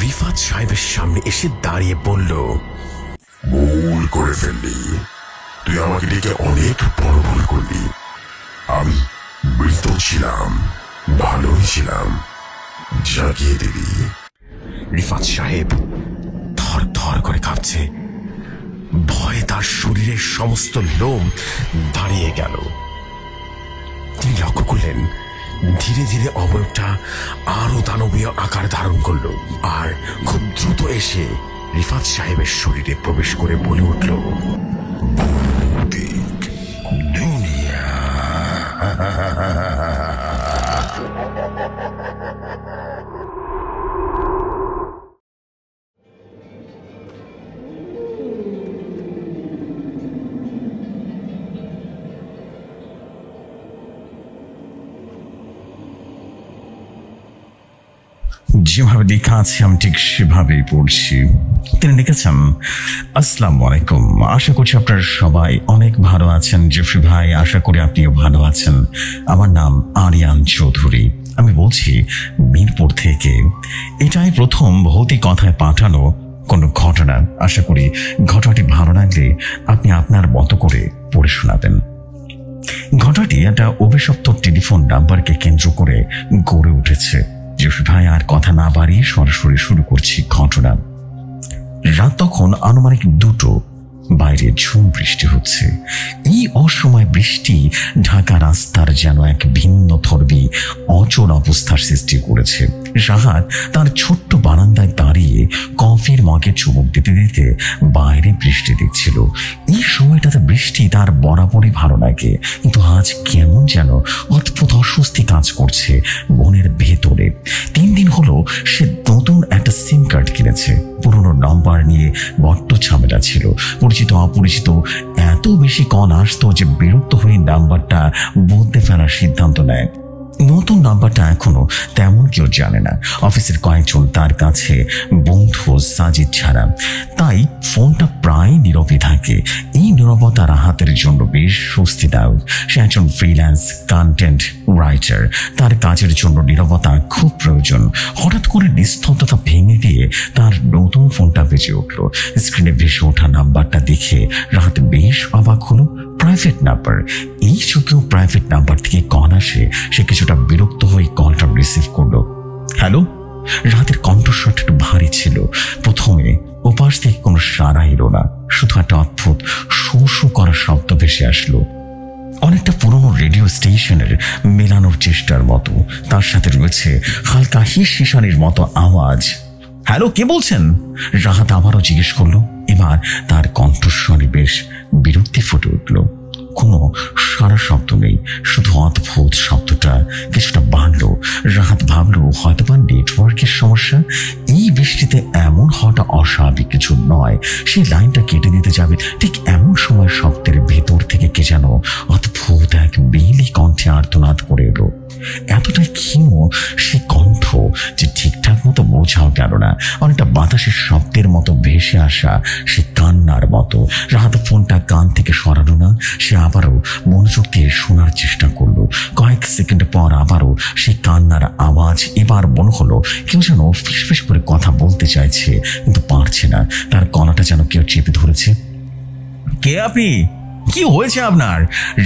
রিফাত সাহেবের সামনে এসে দাঁড়িয়ে বলল, ভুল করে ফেললি, তুই আমাকে ডেকে অনেক বড় ভুল করলি। আমি মৃত ছিলাম, ভালোই ছিলাম, জাগিয়ে দিলি। রিফাত সাহেব থর থর করে কাঁপছে, ভয়ে তার শরীরের সমস্ত লোম দাঁড়িয়ে গেল। তিনি লক্ষ্য করলেন ধীরে ধীরে অবয়বটা আরো দানবীয় আকার ধারণ করল, আর খুব দ্রুত এসে রিফাত সাহেবের শরীরে প্রবেশ করে বলে উঠল, ভৌতিক দুনিয়া। যেভাবে লেখা আছে আমি ঠিক সেভাবেই পড়ছি। তিনি লিখেছেন, আসসালামু আলাইকুম, আশা করছি আপনারা সবাই অনেক ভালো আছেন। জেফরি ভাই, আশা করি আপনিও ভালো আছেন। আমার নাম আরিয়ান চৌধুরী, আমি বলছি মিরপুর থেকে। এটাই প্রথম ভৌতিক কথায় পাঠানো কোনো ঘটনা। আশা করি ঘটনাটি ভালো লাগলে আপনি আপনার মতো করে পড়ে শোনাবেন। ঘটনাটি একটা অভিশপ্ত টেলিফোন নাম্বারকে কেন্দ্র করে গড়ে উঠেছে। জেফরি ভাই, আর কথা না বাড়িয়ে সরাসরি শুরু করছি ঘটনা। রাত তখন আনুমানিক 2টো, বাইরে ঝুম বৃষ্টি হচ্ছে। এই অসময় বৃষ্টি ঢাকা রাস্তার যেন এক ভিন্ন ধর্মী অচল অবস্থার সৃষ্টি করেছে। রাহাত তার ছোট্ট বারান্দায় দাঁড়িয়ে কফির মগে চুমুক দিতে দিতে বাইরে বৃষ্টি দেখছিল। এই সময়টাতে বৃষ্টি তার বরাবরই ভালো লাগে, কিন্তু আজ কেমন যেন অদ্ভুত অস্বস্তি কাজ করছে মনের ভেতরে। 3 দিন হলো সে নতুন একটা সিম কার্ড কিনেছে। পুরনো নাম্বার নিয়ে বড্ড ঝামেলা ছিল। পরিচিত অপরিচিত এত বেশি কল আসতো যে বিরক্ত হয়ে নাম্বারটা বদলে ফেলার সিদ্ধান্ত নেয়। নতুন নাম্বারটা এখনো তেমন কেউ জানে না, অফিসের কয়েকজন তার কাছে বন্ধু সাজিদ ছাড়া। তাই ফোনটা প্রায় নীরবই থাকে। এই নীরবতা রাহাতের জন্য বেশ স্বস্তিদায়ক। সে একজন ফ্রিল্যান্স কন্টেন্ট রাইটার, তার কাজের জন্য নীরবতা খুব প্রয়োজন। হঠাৎ করে নিস্তব্ধতা ভেঙে দিয়ে তার নতুন ফোনটা বেজে উঠল। স্ক্রিনে ভেসে ওঠা নাম্বারটা দেখে রাহাত বেশ অবাক হলো। Private number. এই যুগেও প্রাইভেট নাম্বার থেকে কল আসে। সে কিছুটা বিরক্ত হয়ে কলটা রিসিভ করলো। হ্যালো। রাতের কণ্ঠস্বরটা একটু ভারী ছিল। প্রথমে ওপাশ থেকে কোনো সাড়া এলো না, শুধু একটা অদ্ভুত শো শো করার শব্দ ভেসে আসলো, অনেকটা পুরনো রেডিও স্টেশনের মেলানোর চেষ্টার মতো। তার সাথে রয়েছে হালকা হিসিসানির মতো আওয়াজ। হ্যালো, কে বলছেন? রাহাত আবারও জিজ্ঞেস করলো। এবার তার কণ্ঠস্বরে বেশ বিরক্তি ফুটে উঠল। কোনো সারা শব্দ নেই, শুধু অদ্ভুত শব্দটা কিছুটা বাড়লো। রাহাত ভাবলো হয়তোবা নেটওয়ার্কের সমস্যা। এই বৃষ্টিতে এমন হওয়াটা অস্বাভাবিক কিছু নয়। সেই লাইনটা কেটে দিতে যাবে, ঠিক এমন সময় শব্দের ভেতর থেকে কে যেন অদ্ভুত এক বেলি কণ্ঠে আর্তনাদ করে এলো। এতটাই ক্ষীণ সে কণ্ঠ যে ঠিকঠাক মতো বোঝাও গেল না। অনেকটা বাতাসের শব্দের মতো ভেসে আসা সে কান্নার মতো। রাহাত ফোনটা কান থেকে সরালো না। সে আবারও মনোযোগ দিয়ে শোনার চেষ্টা করলো। কয়েক সেকেন্ড পর আবারও সে কান্নার আওয়াজ। এবার মনে হলো কেউ যেন ফিসফিস করে কথা বলতে চাইছে, কিন্তু পারছে না। তার গলাটা যেন কেউ চেপে ধরেছে। কে আপনি? কি হয়েছে আপনার?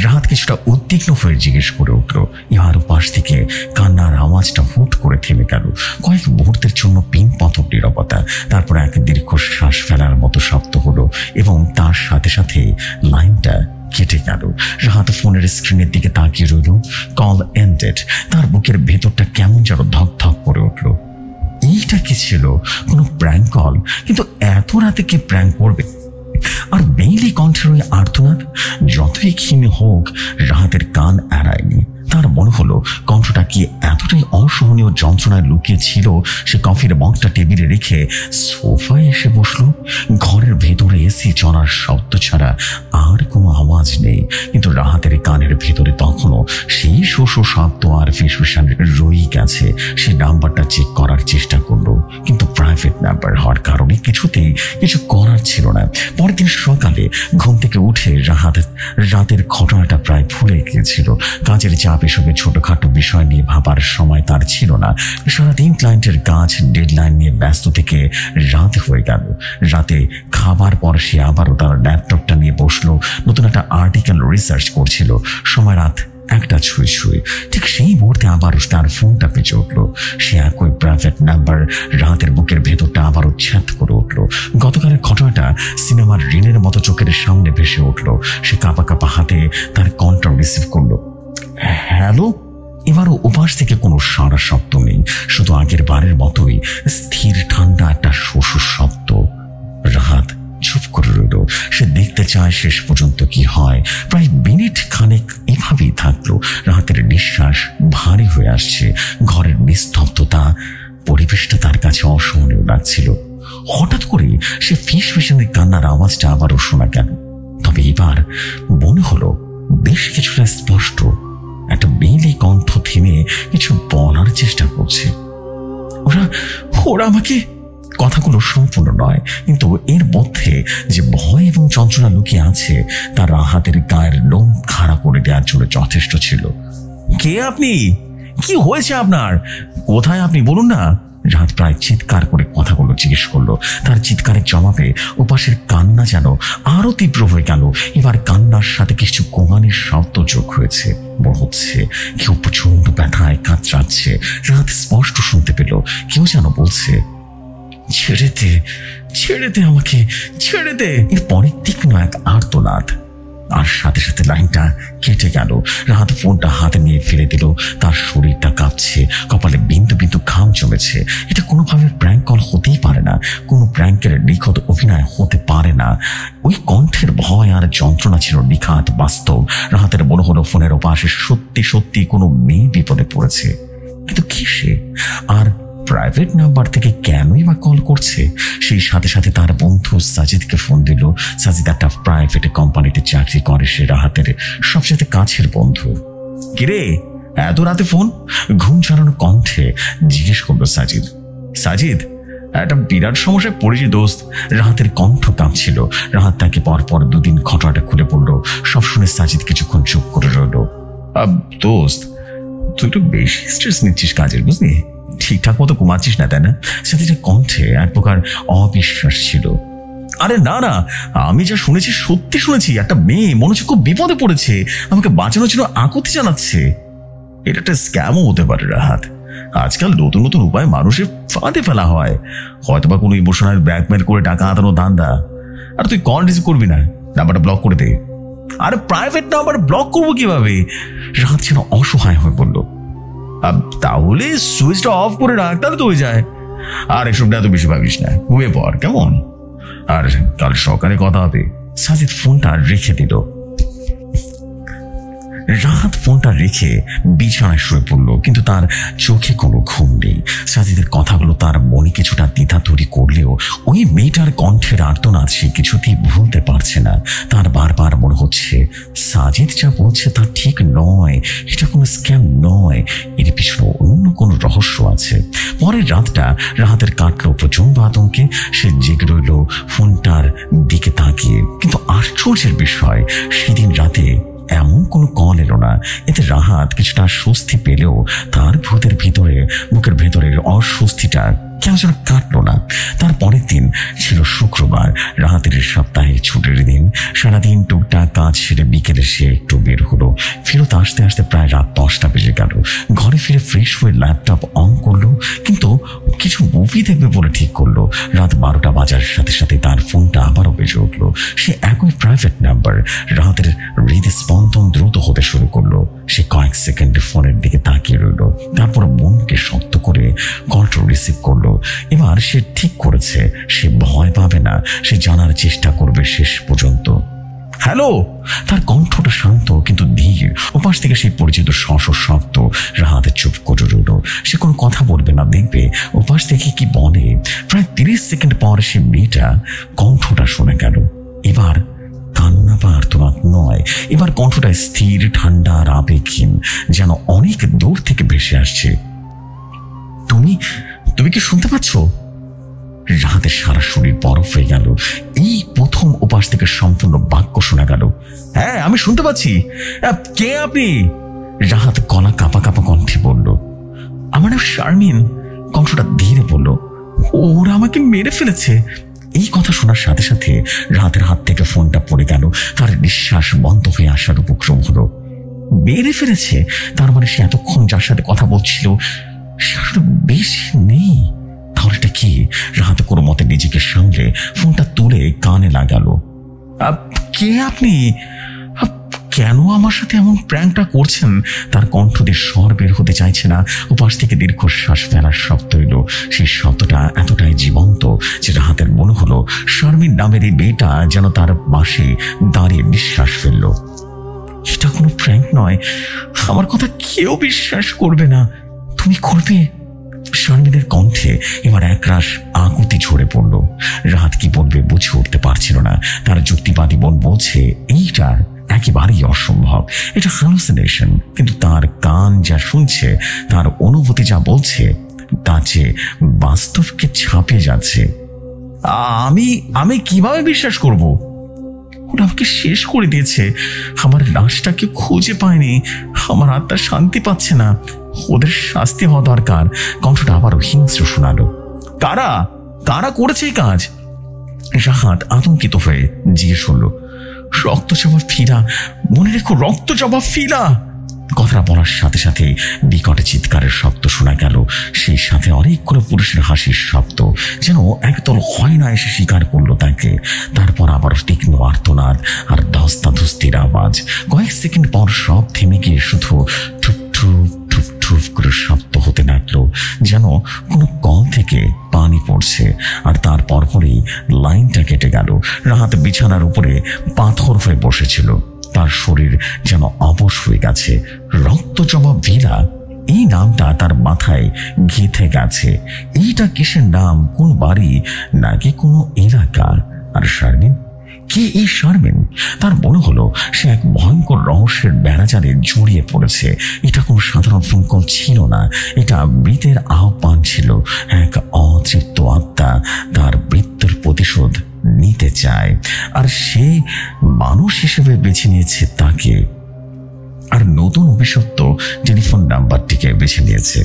রাহাত কিছুটা উদ্বিগ্ন হয়ে জিজ্ঞেস করে উঠল। ইহার পাশ থেকে কান্নার আওয়াজটা হুট করে থেমে গেল। কয়েক মুহূর্তের জন্য পিনপথক নীরবতা। তারপর এক দীর্ঘ শ্বাস ফেলার মতো শব্দ হলো এবং তার সাথে সাথে লাইনটা কেটে গেল। রাহাত ফোনের স্ক্রিনের দিকে তাকিয়ে রইল। Call ended. তার বুকের ভেতরটা কেমন যেন ধক ধক করে উঠল। এইটা কি ছিল? কোনো প্র্যাঙ্ক কল? কিন্তু এত রাতে কে প্র্যাঙ্ক করবে? আর বেইলি কণ্ঠের ওই আর্তনাদ যতই ক্ষীণ হোক, রাহাতের কান এড়ায়নি। তার মনে হলো কণ্ঠটা কি এতটাই অসহনীয় যন্ত্রণায় লুকিয়ে ছিল। সে কফির মগটা টেবিলে রেখে সোফায় এসে বসলো। ঘরের ভেতরে এসি চলার শব্দ ছাড়া আর কোনো আওয়াজ নেই, কিন্তু রাহাতের কানের ভেতরে তখনও সেই শোষো শব্দ আর ফিসফিসান রয়ে গেছে। সে নাম্বারটা চেক করার চেষ্টা করলো, কিন্তু প্রাইভেট নাম্বার হওয়ার কারণে কিছুতেই কিছু করার ছিল না। পরের দিন সকালে ঘুম থেকে উঠে রাতের ঘটনাটা প্রায় ভুলে গিয়েছিল। কাজের চাপ এসবে ছোটখাটো বিষয় নিয়ে ভাবার সময় তার ছিল না। সারাদিন ক্লায়েন্টের কাজ ডেডলাইন নিয়ে ব্যস্ত থেকে রাত হয়ে গেল। রাতে খাবার পর সে আবারও তার ল্যাপটপটা নিয়ে বসলো, নতুন একটা আর্টিকেল রিসার্চ করছিল। সময় রাত 1টা ছুঁই। ঠিক সেই মুহূর্তে আবারও তার ফোনটা বেজে উঠলো। সে একই প্রাইভেট নাম্বার। রাতের বুকের ভেতরটা আবারও ছ্যাদ করে উঠলো। গতকালের ঘটনাটা সিনেমার রিনের মতো চোখের সামনে ভেসে উঠলো। সে কাঁপা কাঁপা হাতে তার কলটা রিসিভ করলো। হ্যালো। এবারও উপাস থেকে কোনো সারা শব্দ নেই, শুধু আগের বারের মতোই স্থির ঠান্ডা একটা শোষ শব্দ। রাহাত চুপ করে রইল। সে দেখতে চায় শেষ পর্যন্ত কি হয়। প্রায় মিনিট খানেক এভাবেই থাকলো। রাহাতের নিঃশ্বাস ভারী হয়ে আসছে। ঘরের নিস্তব্ধতা, পরিবেশটা তার কাছে অসহনীয় লাগছিল। হঠাৎ করে সে ফিসফিসানি কান্নার আওয়াজটা আবারও শোনা গেল। তবে এবার মনে হলো বেশ কিছুটা স্পষ্ট। একটা মেয়েলি কণ্ঠ থেমে কিছু বলার চেষ্টা করছে। ওরা আমাকে, কথাগুলো সম্পূর্ণ নয়, কিন্তু এর মধ্যে যে ভয় এবং যন্ত্রণা লুকিয়ে আছে তা রাহাতের গায়ের লোম খাড়া করে দেওয়ার জন্য যথেষ্ট ছিল। কে আপনি? কি হয়েছে আপনার? কোথায় আপনি বলুন না। রাত প্রায় চিৎকার করে কথাগুলো জিজ্ঞেস করলো। তার চিৎকারের জবাবে উপাসের কান্না যেন আরো তীব্র হয়ে গেল। এবার কান্নার সাথে কিছু কোঙানির শব্দ যোগ হয়েছে। মনে হচ্ছে কেউ প্রচন্ড ব্যথায় কাতরাচ্ছে। রাত স্পষ্ট শুনতে পেল কেউ যেন বলছে, ছেড়ে দে আমাকে, ছেড়ে দে। এরপরে তীক্ষ্ণ এক আর্তনাদ, আর সাথে সাথে লাইনটা কেটে গেল। রাহাত ফোনটা হাতে নিয়ে ফেলে দিল। তার শরীরটা কাঁপছে, কপালে বিন্দু বিন্দু ঘাম জমেছে। এটা কোনোভাবে প্র্যাঙ্ক কল হতেই পারে না, কোনো প্র্যাঙ্কের নিখুঁত অভিনয় হতে পারে না। ওই কণ্ঠের ভয় আর যন্ত্রণা ছিল নিখাত বাস্তব। রাহাতের মনে হলো ফোনের ওপাশে সত্যি সত্যি কোনো মেয়ে বিপদে পড়েছে। কিন্তু কি সে? আর প্রাইভেট নাম্বার থেকে কেনই বা কল করছে? সেই সাথে সাথে তার বন্ধু সাজিদকে ফোন দিল। সাজিদ একটা প্রাইভেট কোম্পানিতে চাকরি করে। সে রাহাতের সবচেয়ে কাছের বন্ধু। কিরে, এত রাতে ফোন? ঘুম ছাড়ানো কণ্ঠে জিজ্ঞেস করলো সাজিদ। একটা বিরাট সমস্যায় পড়েছি দোস্ত। রাহাতের কণ্ঠ কাঁপছিল। রাহাত তাকে পরপর 2 দিন ঘটনাটা খুলে পড়লো। সব শুনে সাজিদ কিছুক্ষণ চুপ করে রইল। দোস্ত, তুই একটু বেশি স্ট্রেস নিচ্ছিস কাজের, বুঝলি? ঠিকঠাক মতো ঘুমাচ্ছিস না, তাই না? সাথে কণ্ঠে এক প্রকার অবিশ্বাস ছিল। আরে না, আমি যা শুনেছি সত্যি শুনেছি। একটা মেয়ে মনে হচ্ছে খুব বিপদে পড়েছে, আমাকে বাঁচানোর জন্য আকুতি জানাচ্ছে। এটা একটা স্ক্যামও হতে পারে রাহাত। আজকাল নতুন নতুন উপায় মানুষের ফাঁদে ফেলা হয়। হয়তোবা কোনো ইমোশনাল ব্ল্যাকমেল করে টাকা আদানো ধান্দা। আর তুই কল রিসিভ করবি না, নাম্বারটা ব্লক করে দে। আরে প্রাইভেট নাম্বার ব্লক করবো কিভাবে? রাহাত যেন অসহায় হয়ে বলল। তাহলে সুইচটা অফ করে রাখ, তাহলে তো হয়ে যায়। আর এসব এত বেশি ভাবিস না, ঘুমিয়ে পড় কেমন? আর কাল সকালে কথা হবে। সাজিদ ফোনটা রেখে দিল। রাহাত ফোনটা রেখে বিছানায় শুয়ে পড়লো, কিন্তু তার চোখে কোনো ঘুম নেই। সাজিদের কথাগুলো তার মনে কিছুটা দ্বিধা তৈরি করলেও ওই মেয়েটার কণ্ঠের আর্তনাদ সে কিছুতেই ভুলতে পারছে না। তার বারবার মনে হচ্ছে সাজিদ যা বলছে তা ঠিক নয়, এটা কোনো স্ক্যাম নয়, এর পিছনে অন্য কোনো রহস্য আছে। পরের রাতটা রাহাতের কাটলো প্রচন্ড আতঙ্কে। সে জেগে রইল ফোনটার দিকে তাকিয়ে। কিন্তু আশ্চর্যের বিষয়, সেদিন রাতে এমন কোনো কল এলো না। এতে রাহাত কিছুটা স্বস্তি পেলেও তার বুকের ভেতরের অস্বস্তিটা কেন যেন কাটলো না। তার পরের দিন ছিল শুক্রবার, রাহাতের সপ্তাহে ছুটির দিন। সারাদিন টুকটাক কাজ সেরে বিকেলে সে একটু বের হলো। ফেরত আসতে আসতে প্রায় রাত 10টা বেজে গেল। ঘরে ফিরে ফ্রেশ হয়ে ল্যাপটপ অন করলো, কিন্তু কিছু মুভি দেখবে বলে ঠিক করলো। রাত 12টা বাজার সাথে সাথে তার ফোনটা আবারও বেজে উঠলো। সে একই প্রাইভেট নাম্বার। রাহাতের হৃদস্পন্দন দ্রুত হতে শুরু করলো। সে কয়েক সেকেন্ডে ফোনের দিকে তাকিয়ে রইল, তারপর মনকে শক্ত করে কলটা রিসিভ করলো। এবার সে ঠিক করেছে সে ভয় পাবে না, সে জানার চেষ্টা করবে শেষ পর্যন্ত। হ্যালো। তার কণ্ঠটা শান্ত কিন্তু ধীর। ওপাশ থেকে সেই পরিচিত শব্দ। রাহাত চুপ করে রইল। সে কোনো কথা বলবে না, দেখবে ওপাশ থেকে কি বলে। প্রায় 30 সেকেন্ড পর সে মেয়েটা কণ্ঠটা শুনে গেল। এবার কান্না বা আর্তনাদ নয়, এবার কণ্ঠটা স্থির, ঠান্ডা আর আবেগহীন, যেন অনেক দূর থেকে ভেসে আসছে। তুমি কি শুনতে পাচ্ছ? রাহাতের সারা শরীর বরফ হয়ে গেল। এই প্রথম ওপাশ থেকে সম্পূর্ণ বাক্য শোনা গেল। হ্যাঁ, আমি শুনতে পাচ্ছি। কে আপনি? রাহাত গলা কাঁপা কাঁপা কণ্ঠে বলল। আমার নাম শারমিন। কণ্ঠটা ধীরে বলল, ওরা আমাকে মেরে ফেলেছে। এই কথা শোনার সাথে সাথে রাতের হাত থেকে ফোনটা পড়ে গেল। তার নিঃশ্বাস বন্ধ হয়ে আসার উপক্রম হলো। মেরে ফেলেছে? তার মানে সে এতক্ষণ যার সাথে কথা বলছিল সে বেশি নেই। তাহলে কি? রাত কোনো মতে নিজেকে সামলে ফোনটা তুলে কানে লাগালো। কে আপনি? কেন আমার সাথে এমন প্র্যাঙ্কটা করছেন? তার কণ্ঠ দিয়ে স্বর বের হতে চাইছে না। ওপাশ থেকে দীর্ঘশ্বাস ফেলার শব্দ এলো। সেই শব্দটা এতটাই জীবন্ত যে রাহাতের মনে হলো শারমিন নামের এই মেয়েটা যেন তার পাশে দাঁড়িয়ে নিঃশ্বাস ফেলল। এটা কোনো প্র্যাঙ্ক নয়, আমার কথা কেউ বিশ্বাস করবে না। তুমি করবে? শারমিনের কণ্ঠে এবার একরাশ আকুতি ঝরে পড়ল। রাত কি বলবে বুঝে উঠতে পারছিল না। তার যুক্তিবাদী মন বলছে এইটা একেবারেই অসম্ভব, এটা হ্যালুসিনেশন। কিন্তু তার কান যা শুনছে, তার অনুভূতি যা বলছে, তা যে বাস্তবকে ছাপিয়ে যাচ্ছে। আমি কিভাবে বিশ্বাস করব? ওরা আমাকে শেষ করে দিয়েছে। আমার লাশটাকে খুঁজে পায়নি। আমার আত্মা শান্তি পাচ্ছে না। ওদের শাস্তি হওয়া দরকার। কণ্ঠটা আবারও হিংস্র শোনালো। কারা কারা করেছে এই কাজ? রাহাত আতঙ্কিত হয়ে জিজ্ঞেস করল। রক্তচাপা ফিরা, মনে রেখো, রক্তচাপা ফিরা। কথাটা বলার সাথে সাথে বিকটে চিৎকারের শব্দ শোনা গেল। সেই সাথে অনেকগুলো পুরুষের হাসির শব্দ, যেন একদল হয় না এসে স্বীকার করলো তাকে। তারপর আবার তীক্ষ্ণ আর্তনাদ আর ধস্তাধস্তির আওয়াজ। কয়েক সেকেন্ড পর সব থেমে গিয়ে শুধু ঠুপ ঠুপ ঠুপ ঠুপ করে শব্দ হতে লাগলো, যেন কোনো কল থেকে পানি পড়ছে। আর তার পরপরই লাইনটা কেটে গেল। রাহাত বিছানার উপরে পাথর হয়ে বসেছিল। তার শরীর যেন অবশ হয়ে গেছে। রক্তজবা ভিলা, এই নামটা তার মাথায় গেঁথে গেছে। এইটা কিসের নাম? কোন বাড়ি নাকি কোনো এলাকা? আর শারমিন, কে এই শারমিন? তার মনে হলো সে এক ভয়ঙ্কর রহস্যের বেড়াজালে জড়িয়ে পড়েছে। এটা কোনো সাধারণ ফোন কল ছিল না, এটা মৃতের আহ্বান ছিল। এক অতৃপ্ত আত্মা তার মৃত্যুর প্রতিশোধ নিতে চায়, আর সে মানুষ হিসেবে বেছে নিয়েছে তাকে। আর নতুন অভিশপ্ত টেলিফোন নাম্বারটিকে বেছে নিয়েছে।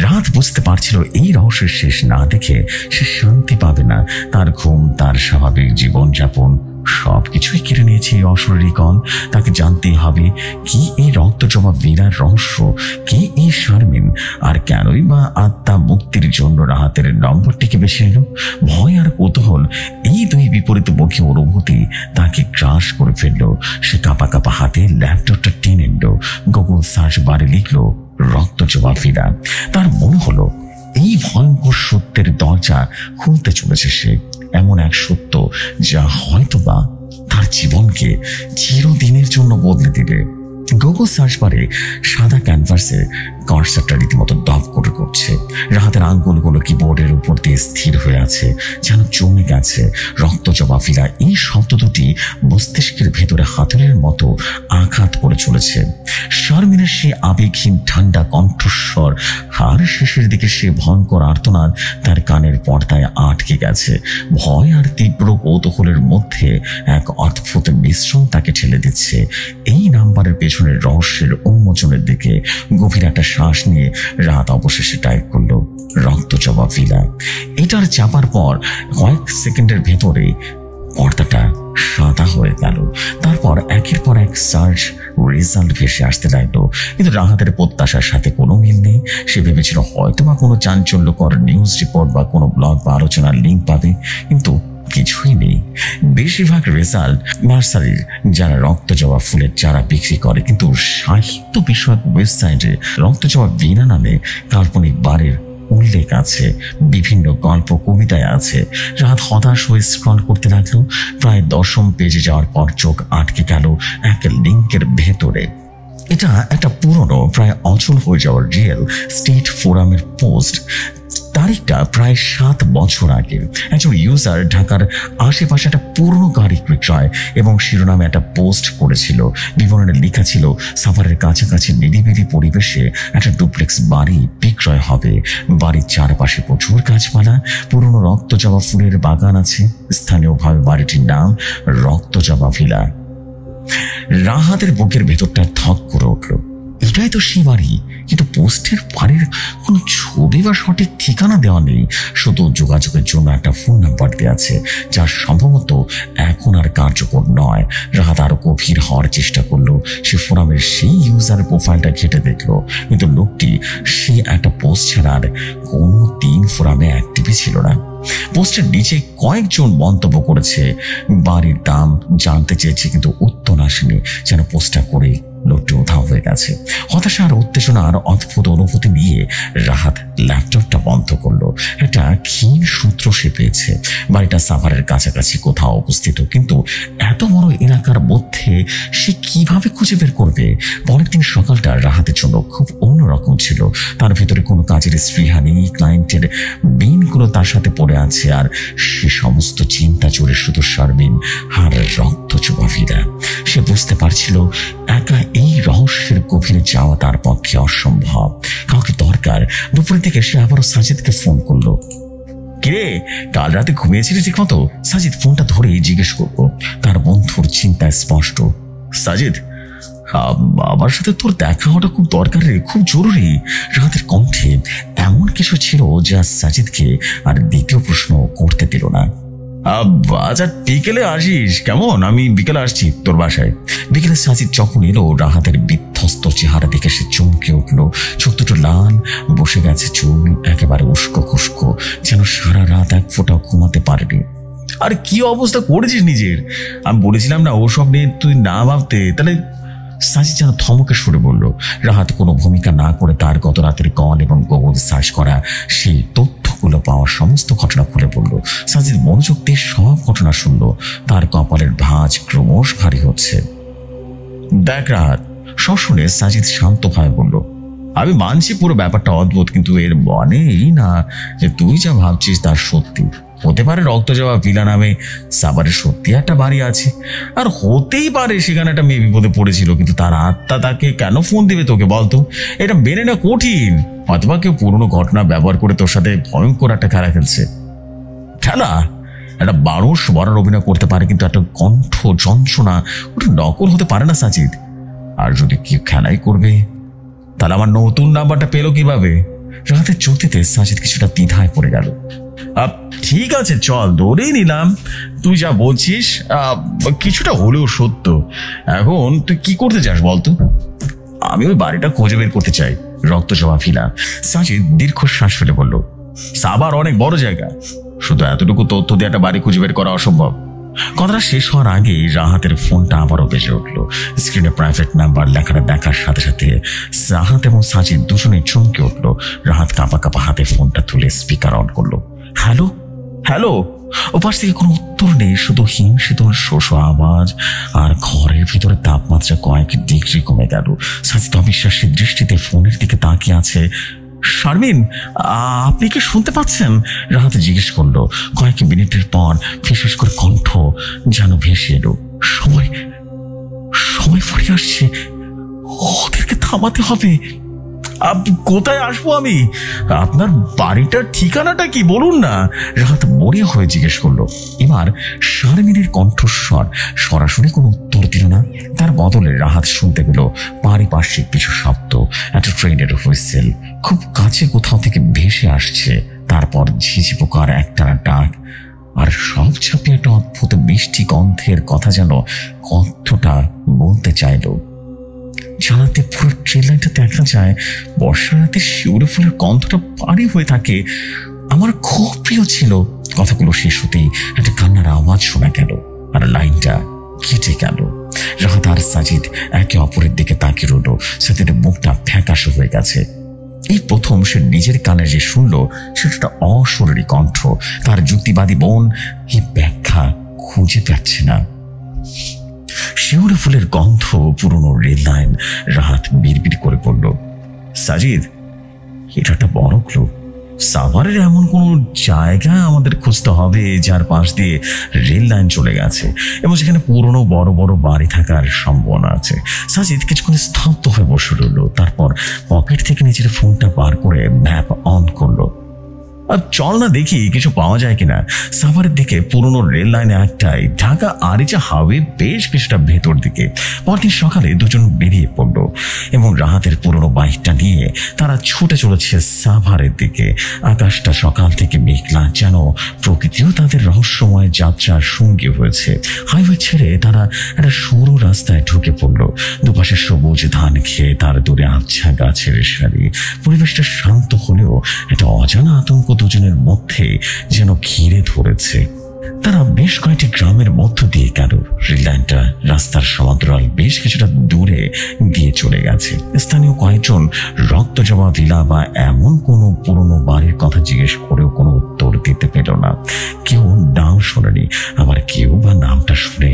রাত বুঝতে পারছিল এই রহস্যের শেষ না দেখে সে শান্তি পাবে না। তার ঘুম, তার স্বাভাবিক জীবনযাপন সবকিছুই কেড়ে নিয়েছে এই অশরীরী কণ। তাকে জানতেই হবে কি এই রক্তজমা বীরার রহস্য, কে এই শারমিন, আর কেনই বা আত্মা মুক্তির জন্য রাহাতের নম্বরটিকে বেছে নিল। ভয় আর কৌতূহল, এই দুই বিপরীতমুখী অনুভূতি তাকে গ্রাস করে ফেলল। সে কাঁপা কাঁপা হাতে ল্যাপটপটা টেনে নিল। গুগল সার্চ বারে লিখল রক্তজমা ফিরা। তার মনে হলো এই ভয়ঙ্কর সত্যের দরজা খুলতে চলেছে সে। এমন এক সত্য যা হয়তোবা তার জীবনকে চিরদিনের জন্য বদলে দিবে। গুগল সার্চ বারে সাদা ক্যানভাসে কার্সারটা রীতিমতো দপ করে করছে। রাহাতের আঙ্গুলগুলো কিবোর্ডের উপর দিয়ে স্থির হয়ে আছে, যেন জমে গেছে। রক্তজবা ফিরা, এই শব্দ দুটি মস্তিষ্কের ভেতরে হাতুড়ির মতো আঘাত করে চলেছে। শারমিনের সে আবেগহীন ঠান্ডা কণ্ঠস্বর, আর শেষের দিকে সে ভয়ঙ্কর আর্তনাদ তার কানের পর্দায় আটকে গেছে। ভয় আর তীব্র কৌতূহলের মধ্যে এক অদ্ভুত মিশ্রণ তাকে ঠেলে দিচ্ছে এই নাম্বারের পেছনের রহস্যের উন্মোচনের দিকে। গভীর একটা শ্বাস নিয়ে রাত অবশেষে টাইপ করলো রক্তজবা ভিলা। এটার চাপার পর কয়েক সেকেন্ডের ভেতরে পর্দাটা সাদা হয়ে গেল। তারপর একের পর এক সার্চ রেজাল্ট ভেসে আসতে লাগলো, কিন্তু রাহাতের প্রত্যাশার সাথে কোনো মিল নেই। সে ভেবেছিল হয়তো বা কোনো চাঞ্চল্যকর নিউজ রিপোর্ট বা কোনো ব্লগ বা আলোচনার লিঙ্ক পাবে, কিন্তু কিছুই নেই। বেশিরভাগ রেজাল্ট নার্সারির যারা রক্তজবা ফুলের চারা বিক্রি করে, কিন্তু সাহিত্য বিষয়ক ওয়েবসাইটে রক্তজবা বীণা নামে কাল্পনিক বারের উল্লেখ আছে, বিভিন্ন গল্প কবিতায় আছে। রাত হতাশ হয়ে স্ক্রল করতে লাগলো। প্রায় 10ম পেজে যাওয়ার পর চোখ আটকে গেল এক লিঙ্কের ভেতরে। এটা একটা পুরনো, প্রায় অচল হয়ে যাওয়ার রিয়েল স্টেট ফোরামের পোস্ট। তারিখটা প্রায় 7 বছর আগে। একজন ইউজার ঢাকার আশেপাশে একটা পুরনো গাড়ি বিক্রয় এবং শিরোনামে একটা পোস্ট করেছিল। বিবরণে লেখা ছিল সাভারের কাছাকাছি নিরিবিলি পরিবেশে একটা ডুপ্লেক্স বাড়ি বিক্রয় হবে। বাড়ির চারপাশে প্রচুর গাছপালা, পুরনো রক্তজবা ফুলের বাগান আছে। স্থানীয়ভাবে বাড়িটির নাম রক্তজবা ভিলা। রাহাতের বুকের ভেতরটা থক করে উঠল। এটাই এটাই তো সেই বাড়ি, কিন্তু পোস্টের বাড়ির কোনো ছবি বা সঠিক ঠিকানা দেওয়া নেই। শুধু যোগাযোগের জন্য একটা ফোন নাম্বার দেওয়া আছে, যা সম্ভবত এখন আর কার্যকর নয়। রাহাত আরো গভীর হওয়ার চেষ্টা করলো। সে ফোরামের সেই ইউজার প্রোফাইলটা ঘেটে দেখলো, কিন্তু লোকটি সে একটা পোস্ট ছাড়া আর কোনো দিন ফোরামে অ্যাক্টিভই ছিল না। পোস্টের নিচে কয়েকজন মন্তব্য করেছে, বাড়ির দাম জানতে চেয়েছে, কিন্তু উত্তর আসেনি। যেন পোস্টটা করে লোকটি উধাও হয়ে গেছে। হতাশা আর উত্তেজনা আর অদ্ভুত অনুভূতি নিয়ে রাহাত ল্যাপটপটা বন্ধ করলো। একটা ক্ষীণ সূত্র সে পেয়েছে, বাড়িটা সাভারের কাছাকাছি কোথাও অবস্থিত, কিন্তু এত বড় এলাকার মধ্যে সে কিভাবে খুঁজে বের করবে? পরের দিন সকালটা রাহাতের জন্য খুব অন্যরকম ছিল। তার ভেতরে কোনো কাজের স্পৃহা নেই, ক্লায়েন্টের বিনগুলো তার সাথে পড়ে আছে, আর সে সমস্ত চিন্তা জুড়ে শুধু শারমিন আর রক্ত চুবাভিরা। সে বুঝতে পারছিল একা এই রহস্যের গভীরে যাওয়া তার পক্ষে অসম্ভব। কাউকে দরকার। দুপুরের দিকে সে আবারও সাজিদকে ফোন করলো। কিরে, কাল রাতে ঘুমিয়েছিলি ঠিক মতো? সাজিদ ফোনটা ধরেই জিজ্ঞেস করবো। তার বন্ধুর চিন্তায় স্পষ্ট। সাজিদ, আমার সাথে তোর দেখা হওয়াটা খুব দরকার রে, খুব জরুরি। রাতের কণ্ঠে এমন কিছু ছিল যা সাজিদকে আর দ্বিতীয় প্রশ্ন করতে দিল না। আচ্ছা, বিকেলে আসিস কেমন? আমি বিকেলে আসছি তোর বাসায়। বিকেলে সাজিদ যখন এলো, রাহাতের বিধ্বস্ত চেহারা দেখে সে চমকে উঠলো। চোখ দুটো লাল, বসে গেছে চুল একেবারে উস্কো খুস্কো, যেন সারা রাত এক ফোঁটাও ঘুমাতে পারেনি। আর কি অবস্থা করেছিস নিজের? আমি বলেছিলাম না ওসব নিয়ে তুই না ভাবতে। তাহলে সাজিদ যেন থমকে সরে বলল। রাহাত কোনো ভূমিকা না করে তার গত রাতের কল এবং গুগল সার্চ করা সেই তথ্যগুলো পাওয়ার সমস্ত ঘটনা খুলে বলল। সাজিদ মনোযোগ দিয়ে সব ঘটনা শুনল। তার কপালের ভাঁজ ক্রমশ ভারী হচ্ছে। দেখ রাহাত, সব শুনে সাজিদ শান্তভাবে বলল, আমি মানছি পুরো ব্যাপারটা অদ্ভুত, কিন্তু এর মানে এই না যে তুই যা ভাবছিস তার সত্যি। হতে পারে রক্ত যাওয়া ভিলা নামে সাভারে সত্যি একটা বাড়ি আছে, আর হতেই পারে সেখানে একটা মেয়ে বিপদে পড়েছিল, কিন্তু তার আত্মা তাকে কেন ফোন দিবে তোকে বলতো? এটা মেনে না কঠিন। অথবা কেউ পুরনো ঘটনা ব্যবহার করে তোর সাথে ভয়ঙ্কর একটা খেলা খেলছে। খেলা? একটা মানুষ বড়ার অভিনয় করতে পারে, কিন্তু একটা কণ্ঠ যন্ত্রণা ওটা নকল হতে পারে না সাজিদ। আর যদি কেউ খেলাই করবে, তাহলে আমার নতুন নাম্বারটা পেলো কিভাবে? রাতের চোখতে সাজিদ কিছুটা দ্বিধায় পড়ে গেল। ঠিক আছে, চল ধরেই নিলাম তুই যা বলছিস কিছুটা হলেও সত্য। এখন তুই কি করতে চাস বলতো? আমি ওই বাড়িটা খুঁজে বের করতে চাই, রক্ত জমা ভিলা। সাজিদ দীর্ঘশ্বাস ফেলে বলল, সাভার অনেক বড় জায়গা, শুধু এতটুকু তথ্য দিয়ে একটা বাড়ি খুঁজে বের করা অসম্ভব। কথাটা শেষ হওয়ার আগে রাহাতের ফোনটা আবারও বেজে উঠল। স্ক্রিনে প্রাইভেট নাম্বার লেখাটা দেখার সাথে সাথে রাহাত এবং সাজিদ দুজনেই চমকে উঠল। রাহাত কাঁপা কাঁপা হাতে ফোনটা তুলে স্পিকার অন করলো। Hello hello. ওপাশ থেকে কোনো উত্তর নেই, শুধু হিমশীতল শোষো আওয়াজ, আর ঘরের ভিতরে তাপমাত্রা কয়েক ডিগ্রি কমে গেল। সাজিদ অবিশ্বাসের দৃষ্টিতে ফোনের দিকে তাকিয়ে আছে। শারমিন, আপনি কি শুনতে পাচ্ছেন? রাহাত জিজ্ঞেস করলো। কয়েক মিনিটের পর ফিসফিস করে কণ্ঠ যেন ভেসে এলো। সময় ফুরিয়ে আসছে, ওদেরকে থামাতে হবে। কোথায় আসবো আমি? আপনার বাড়িটার ঠিকানাটা কি বলুন না? রাহাত মরিয়া হয়ে জিজ্ঞেস করলো। এবার শারমিনের কণ্ঠস্বর সরাসরি কোনো উত্তর দিল না। তার বদলে রাহাত শুনতে পেল পারিপার্শ্বিক কিছু শব্দ, একটা ট্রেনের হুইসেল খুব কাছে কোথাও থেকে ভেসে আসছে, তারপর ঝিঝি পোকার একটানা ডাক, আর সব ছাপিয়ে একটা অদ্ভুত মিষ্টি গন্ধের কথা যেন কণ্ঠটা বলতে চাইল। জানাতে পুরো ট্রেন লাইনটা দেখা যায়। বর্ষা রাতে শিউরে ফুলের গন্ধটা পারি হয়ে থাকে। আমার খুব প্রিয় ছিল। কথাগুলো শেষ হতেই একটা কান্নার আওয়াজ শোনা গেল, আর লাইনটা কেটে গেল। রাহাত আর সাজিদ একে অপরের দিকে তাকিয়ে রইল। সাজিদের মুখটা ফ্যাকাশে হয়ে গেছে। এই প্রথম সে নিজের কানে যে শুনল সেটা অশরীরী কণ্ঠ। তার যুক্তিবাদী বোন এই ব্যাখ্যা খুঁজে পাচ্ছে না। শিউরে ফুলের গন্ধ, পুরনো রেল লাইন। রাহাত বিড়বিড় করে পড়ল, সাজিদ, এটা একটা বড় ক্লু। সাভারের এমন কোন জায়গা আমাদের খুঁজতে হবে যার পাশ দিয়ে রেল লাইন চলে গেছে এবং যেখানে পুরনো বড় বড় বাড়ি থাকার সম্ভাবনা আছে। সাজিদ কিছুক্ষণ স্তব্ধ হয়ে বসে রইল, তারপর পকেট থেকে নিজের ফোনটা বার করে ম্যাপ অন করলো। চল না দেখি কিছু পাওয়া যায় কিনা। সাভারের দিকে পুরনো রেল লাইনে একটাই, ঢাকা আরিচা হাইওয়ে বেশ কিছুটা ভেতর দিকে। পরদিন সকালে দুজন বেরিয়ে পড়লো এবং রাহাতের পুরনো বাইকটা নিয়ে তারা ছুটে চলেছে সাভারের দিকে। আকাশটা সকাল থেকে মেঘলা, যেন প্রকৃতিও তাদের রহস্যময় যাত্রার সঙ্গী হয়েছে। হাইওয়ে ছেড়ে তারা একটা সরু রাস্তায় ঢুকে পড়লো। দুপাশে সবুজ ধান খেয়ে তার দূরে আবছা গাছের সারি। পরিবেশটা শান্ত হলেও একটা অজানা আতঙ্ক দুজনের মধ্যে যেন ঘিরে ধরেছে। তারা বেশ কয়েকটি গ্রামের মধ্য দিয়ে গেল। রেললাইনটা রাস্তার সমান্তরাল বেশ কিছুটা দূরে দিয়ে চলে গেছে। স্থানীয় কয়েকজন রক্ত জমা ভিলা বা এমন কোনো পুরনো বাড়ির কথা জিজ্ঞেস করেও কোনো উত্তর দিতে পেল না। কেউ নাম শোনেনি, আবার কেউ বা নামটা শুনে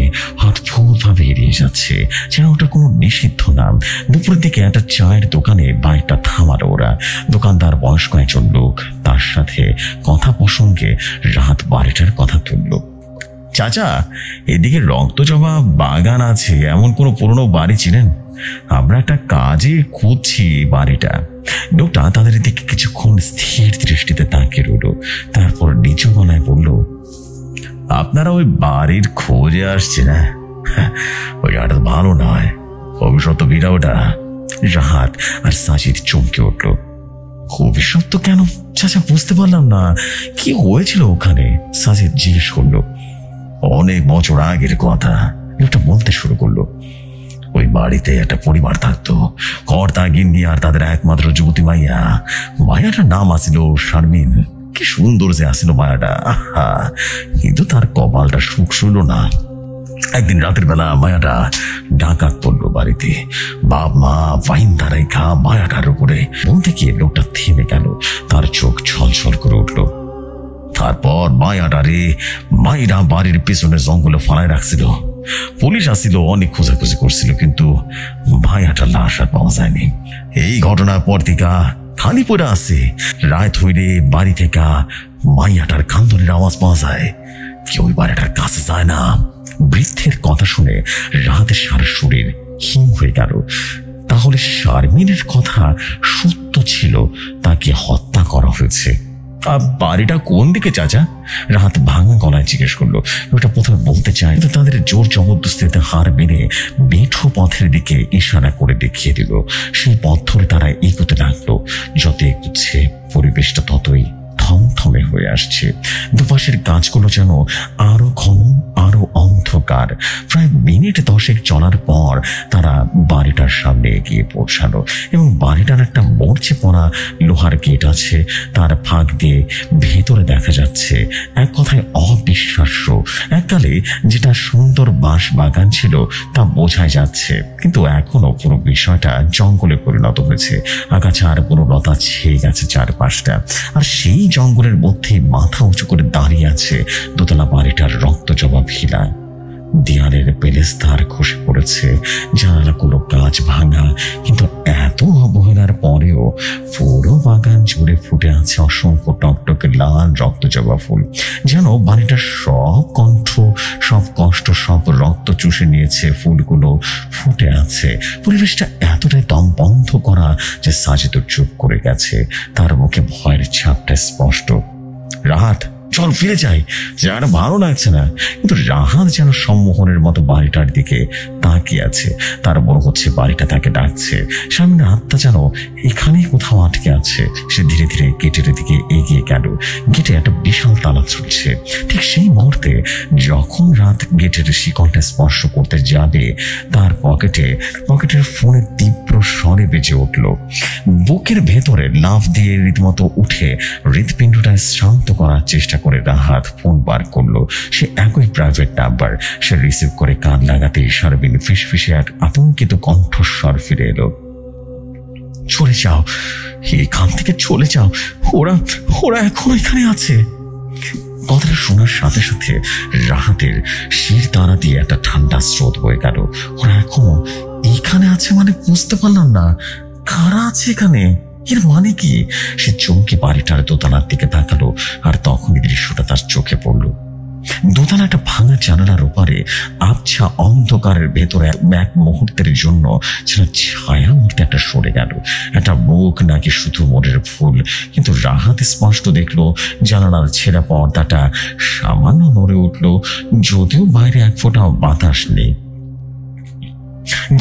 অদ্ভুতভাবে এড়িয়ে যাচ্ছে, যেন ওটা কোনো নিষিদ্ধ নাম। দুপুরের দিকে একটা চায়ের দোকানে বাইকটা থামালো ওরা। দোকানদার বয়স্ক একজন লোক, তার সাথে কথা প্রসঙ্গে রাত বাড়িটার কথা তুলল। চাচা, এদিকে রক্ত জমা বাগান আছে এমন কোনো পুরনো বাড়ি ছিলেন? আমরা একটা কাজে খুঁজছি বাড়িটা। লোকটা তাদের দিকে কিছুক্ষণ স্থির দৃষ্টিতে তাকিয়ে রইল, তারপর নিচু গলায় বলল, আপনারা ওই বাড়ির খোঁজে আসছে না? ওই জায়গাটা ভালো নয়, অভিশপ্ত ভিড়া ওটা। রাহাত আর সাজিদ চমকে উঠল। অভিশপ্ত কেন চাচা? বুঝতে পারলাম না, কি হয়েছিল ওখানে? সাজিদ জিজ্ঞেস করলো। অনেক বছর আগের কথা, লোকটা বলতে শুরু করলো। ওই বাড়িতে একটা পরিবার থাকতো, কর্তা গিন্নি আর তাদের একমাত্র যুবতী মাইয়া। মায়াটার নাম আসিল শারমিন। কি সুন্দর যে আসিল মায়াটা, কিন্তু তার কপালটা সুখ শুইল না। একদিন রাতের বেলা মায়াটা ডাকাত পড়লো বাড়িতে। বাপ মা বাইন ধারাই খা মায়াটার উপরে। বলতে গিয়ে লোকটা থেমে গেল, তার চোখ ছলছল করে উঠল। তারপর মাইরা বাড়ির পেছনে জঙ্গলে ফালায় রাখছিল। পুলিশ আসছিল, অনেক খোঁজাখুঁজি করছিল, কিন্তু মায়াটার লাশ আর পাওয়া যায়নি। এই ঘটনার পর থেকে খালি পড়ে আছে। রাত হইলে বাড়ি থেকে মাইয়াটার কান্দনের আওয়াজ পাওয়া যায়, কেউ ওই বাড়িটার কাছে যায় না। বৃদ্ধের কথা শুনে রাতের সারা শরীর হিম হয়ে গেল। তাহলে শারমিনের কথা সত্য ছিল, তাকে হত্যা করা হয়েছে। বাড়িটা কোন দিকে চাচা? রাত ভাঙা গলায় জিজ্ঞেস করলো। ওটা প্রথমে বলতে চায়, কিন্তু তাদের জোর জবরদস্তিতে হার মেনে মেঠো পথের দিকে ইশারা করে দেখিয়ে দিল। সেই পথ ধরে তারা এগোতে লাগলো। যত এগোচ্ছে পরিবেশটা ততই থমথমে হয়ে আসছে। দুপাশের গাছগুলো যেন আরো ঘন, আরো অন্ধকার। প্রায় মিনিট 10 চলার পর তারা বাড়িটার সামনে এগিয়ে পৌঁছালো এবং বাড়িটার একটা মরচে পড়া লোহার গেট আছে। তার ফাঁক দিয়ে ভেতরে দেখা যাচ্ছে, এক কথায় অবিশ্বাস্য। এককালে যেটা সুন্দর বাঁশ বাগান ছিল তা বোঝাই যাচ্ছে, কিন্তু এখনো পুরো বিষয়টা জঙ্গলে পরিণত হয়েছে। আগাছা আর পুরো লতা ছেয়ে গেছে চারপাশটা। আর সেই জঙ্গলের মধ্যে মাথা উঁচু করে দাঁড়িয়ে আছে দোতলা বাড়িটার রক্ত জবা ভিলা। দেয়ালের পেলেস্তার খসে পড়েছে, জানালাগুলো কাঁচ ভাঙা, কিন্তু এত অবহেলার পরেও পুরো বাগান জুড়ে ফুটে আছে অসংখ্য টকটকে লাল রক্ত জবা ফুল। যেন বাড়িটার সব কণ্ঠ, সব কষ্ট, সব রক্ত চুষে নিয়েছে ফুলগুলো ফুটে আছে। পরিবেশটা এতটাই দম বন্ধ করা যে সাজিদ চুপ করে গেছে, তার মুখে ভয়ের ছাপটা স্পষ্ট। রাহাত, চল ফিরে যাই, জায়গাটা ভালো লাগছে না। কিন্তু রাহাত যেন সম্মোহনের মতো বাড়িটার দিকে তাকিয়ে আছে। তার মনে হচ্ছে বাড়িটা তাকে ডাকছে। সামনে আত্মা যেন এখানেই কোথাও আটকে আছে। সে ধীরে ধীরে গেটের দিকে এগিয়ে গেল। গেটে একটা বিশাল তালা ঝুলছে। ঠিক সেই মুহূর্তে যখন রাত গেটের শিকলটা স্পর্শ করতে যাবে, তার পকেটের ফোনের তীব্র স্বরে বেজে উঠল। বুকের ভেতরে লাফ দিয়ে রীতিমতো উঠে হৃৎপিণ্ডটা শান্ত করার চেষ্টা করে রাহাত ফোন বার করলো। সে একই প্রাইভেট নাম্বার। সে রিসিভ করে কান লাগাতে শারমিন ফিসফিসে এক আতঙ্কিত কণ্ঠস্বর ফিরে এলো। চলে যাও, এখান থেকে চলে যাও, ওরা এখন এখানে আছে। কথাটা শোনার সাথে সাথে রাহাতের শির দ্বারা দিয়ে একটা ঠান্ডা স্রোত বয়ে গেল। ওরা এখনো এখানে আছে মানে বুঝতে পারলাম না, কারা আছে এখানে? এর মানে কি? সে চমকে বাড়িটার দোতলার দিকে তাকালো, আর তখনই দৃশ্যটা তার চোখে পড়ল। দোতলা একটা ভাঙা জানালার ওপারে আবছা অন্ধকারের ভেতরে এক মুহূর্তের জন্য যেন ছায়া মূর্তি একটা সরে গেল। একটা মুখ নাকি শুধু মনের ভুল, কিন্তু রাহাত স্পষ্ট দেখলো জানালার ছেঁড়া পর্দাটা সামান্য নড়ে উঠল, যদিও বাইরে এক ফোঁটা বাতাস নেই।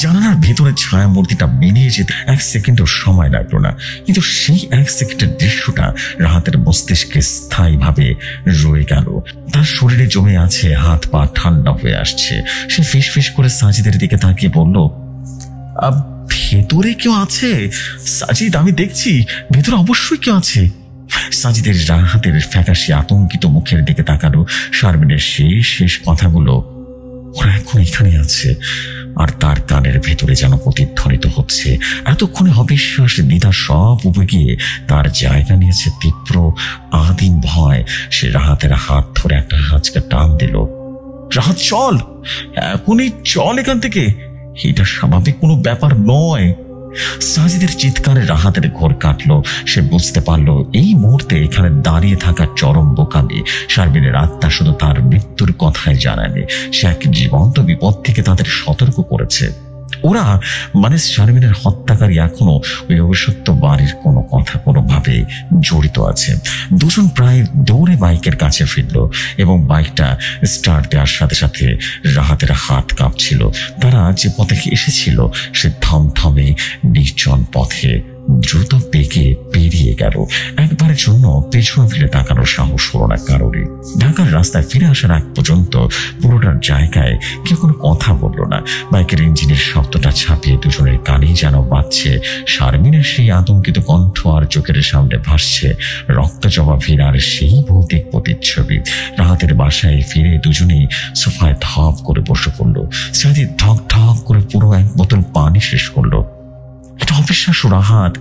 জানালার ভেতরে ছায়া মূর্তিটা বেরিয়ে যেতে 1 সেকেন্ডও সময় লাগলো না, কিন্তু সেই 1 সেকেন্ডের দৃশ্যটা রাহাতের মস্তিষ্কে স্থায়ীভাবে রয়ে গেল। তার শরীরে জমে আছে, হাত পা ঠান্ডা হয়ে আসছে। সে ফিস ফিস করে সাজিদের দিকে তাকিয়ে বলল, ভেতরে কেউ আছে? সাজিদ, আমি দেখছি ভেতরে অবশ্যই কেউ আছে। সাজিদের রাহাতের ফ্যাকাশে আতঙ্কিত মুখের দিকে তাকালো। শারমিনের শেষ কথাগুলো, ওরা এখন এখানে আছে, আর তার কানের ভেতরে যেন প্রতিধ্বনিত হচ্ছে। এতক্ষণে অবিশ্বাস দ্বিধা সব উবে গিয়ে তার জায়গা নিয়েছে তীব্র আদিম ভয়। সে রাহাতের হাত ধরে একটা হাঁচকা টান দিল। রাহাত, চল, এখনই চল এখান থেকে, এটা স্বাভাবিক কোনো ব্যাপার নয়। সাজিদের চিৎকারে রাহাতের ঘোর কাটলো। সে বুঝতে পারলো এই মুহূর্তে এখানে দাঁড়িয়ে থাকা চরম বোকামি। শারমিনের আত্মা শুধু তার মৃত্যুর কথাই জানায়নি, সে এক জীবন্ত বিপদ থেকে তাদের সতর্ক করেছে। ওরা মানে শারমিনের হত্যাকারী এখনো ওই অভিশপ্ত বাড়ির কোনো কথা কোনোভাবে জড়িত আছে। দুজন প্রায় দৌড়ে বাইকের কাছে ফিরল এবং বাইকটা স্টার্ট দেওয়ার সাথে সাথে রাহাতের হাত কাঁপছিল। তারা যে পথে এসেছিল সে থমথমে নির্জন পথে দ্রুত বেগে পেরিয়ে গেল। একবারের জন্য পেছন ফিরে তাকানোর সাহস হলো না কারোরই। ঢাকার রাস্তায় ফিরে আসার আগ পর্যন্ত পুরোটার জায়গায় কেউ কোনো কথা বলল না। বাইকের ইঞ্জিনের শব্দটা ছাপিয়ে দুজনের কানেই যেন বাজছে। শারমিনের সেই আতঙ্কিত কণ্ঠ আর চোখের সামনে ভাসছে রক্ত জমা ফেরার সেই ভৌতিক প্রতিচ্ছবি। রাহাতের বাসায় ফিরে দুজনেই সোফায় ধপ করে বসে পড়ল। সাজিদ ঠক ঠক করে পুরো 1 বোতল পানি শেষ করলো। এটা অবিশ্বাস্য রাহাত,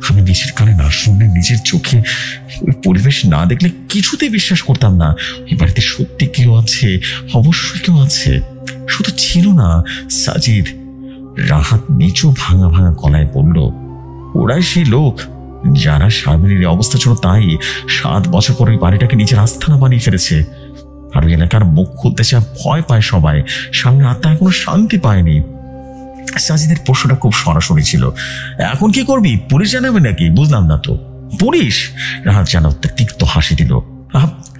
আমি নিজের কানে না শুনলে, নিজের চোখে ওই পরিবেশ না দেখলে কিছুতেই বিশ্বাস করতাম না। এই বাড়িতে সত্যি কেউ আছে, অবশ্যই কেউ আছে। শুধু ছিল না সাজিদ। রাহাত নিচু ভাঙা ভাঙা গলায় বলল, ওরাই সেই লোক যারা শারমিনের অবস্থা ছিল তাই 7 বছর পর ওই বাড়িটাকে নিজের আস্থানা বানিয়ে ফেলেছে। আর ওই এলাকার মুখ খুলতে চায়, ভয় পায় সবাই। সামনে আত্মা এখনো শান্তি পায়নি। সাজিদের প্রশ্নটা খুব সরাসরি ছিল। এখন কি করবি? পুলিশ জানাবে নাকি? বুঝলাম না তো। পুলিশ? রাহাত যেন তিক্ত হাসি দিল।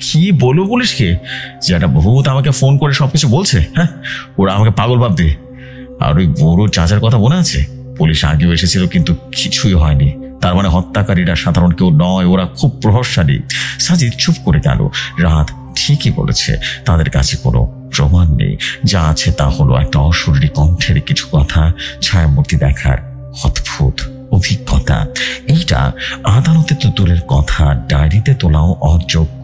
কি বলবো পুলিশকে? যে একটা ভূত আমাকে ফোন করে সবকিছু বলছে? হ্যাঁ, ওরা আমাকে পাগল ভাববে। আর ওই বড় চাচার কথা মনে আছে? পুলিশ আগেও এসেছিল কিন্তু কিছুই হয়নি। তার মানে হত্যাকারীরা সাধারণ কেউ নয়, ওরা খুব প্রভাবশালী। সাজিদ চুপ করে গেল। রাহাত ঠিকই বলেছে, তাদের কাছে কোনো প্রমাণ নেই। যা আছে তা হলো একটা অশরীরী কণ্ঠের কিছু কথা, ছায়ামূর্তি দেখার অদ্ভুত অভিজ্ঞতা। এইটা আদালতে তো দূরের কথা, ডায়েরিতে তোলাও অযোগ্য।